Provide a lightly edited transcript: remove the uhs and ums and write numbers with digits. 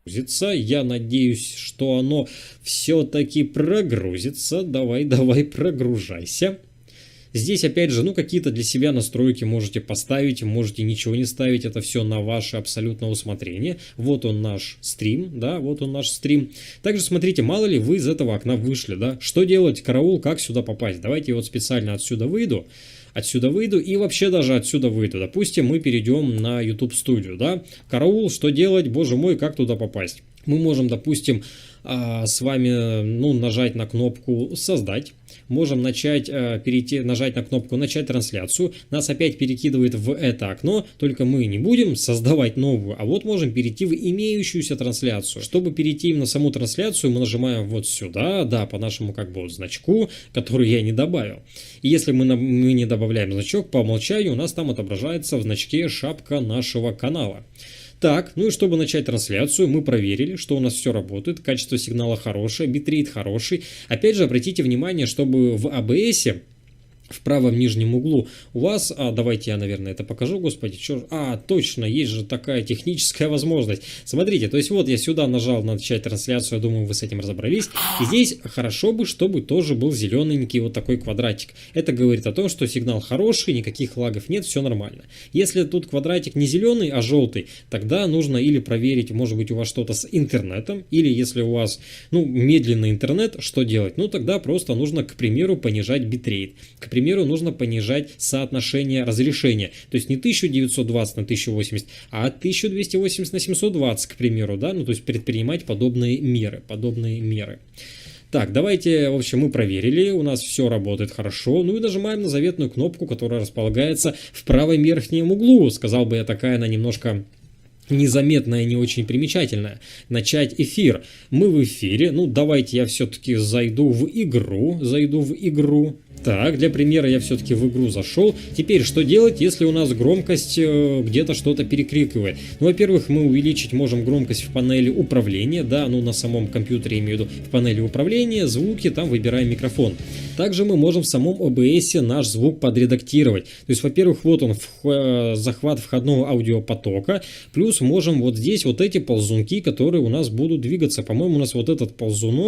Я надеюсь, что оно все-таки прогрузится. Давай, прогружайся. Здесь, опять же, ну, какие-то для себя настройки можете поставить, можете ничего не ставить, это все на ваше абсолютное усмотрение. Вот он наш стрим, да, вот он наш стрим. Также смотрите, мало ли вы из этого окна вышли, да, что делать, караул, как сюда попасть? Давайте я вот специально отсюда выйду и вообще даже отсюда выйду. Допустим, мы перейдем на YouTube студию, да, караул, что делать, боже мой, как туда попасть? Мы можем, допустим, с вами, ну, нажать на кнопку «Создать». Можем нажать на кнопку «Начать трансляцию». Нас опять перекидывает в это окно, только мы не будем создавать новую, а вот можем перейти в имеющуюся трансляцию. Чтобы перейти на саму трансляцию, мы нажимаем вот сюда, да, по нашему как бы вот значку, который я не добавил. И если мы не добавляем значок, по умолчанию у нас там отображается в значке шапка нашего канала. Так, ну и чтобы начать трансляцию, мы проверили, что у нас все работает, качество сигнала хорошее, битрейт хороший. Опять же, обратите внимание, чтобы в OBS в правом нижнем углу у вас, давайте я, наверное, это покажу, господи, точно, есть же такая техническая возможность. Смотрите, то есть вот я сюда нажал на начать трансляцию, я думаю, вы с этим разобрались. И здесь хорошо бы, чтобы тоже был зелененький вот такой квадратик. Это говорит о том, что сигнал хороший, никаких лагов нет, все нормально. Если тут квадратик не зеленый, а желтый, тогда нужно или проверить, может быть, у вас что-то с интернетом, или если у вас, ну, медленный интернет, что делать? Ну, тогда просто нужно, к примеру, понижать битрейт. К примеру, нужно понижать соотношение разрешения. То есть не 1920 на 1080, а 1280 на 720, к примеру, да, ну то есть предпринимать подобные меры. Так, давайте, в общем, мы проверили, у нас все работает хорошо, ну и нажимаем на заветную кнопку, которая располагается в правом верхнем углу. Сказал бы я, такая она немножко незаметная, не очень примечательная. Начать эфир. Мы в эфире. Ну, давайте я все-таки зайду в игру. Так, для примера я все-таки в игру зашел. Теперь, что делать, если у нас громкость где-то что-то перекрикивает? Ну, во-первых, мы увеличить можем громкость в панели управления, да, ну, на самом компьютере, я имею в виду, в панели управления, звуки, там выбираем микрофон. Также мы можем в самом OBS наш звук подредактировать. То есть, во-первых, вот он, захват входного аудиопотока, плюс можем вот здесь вот эти ползунки, которые у нас будут двигаться. По-моему, у нас вот этот ползунок,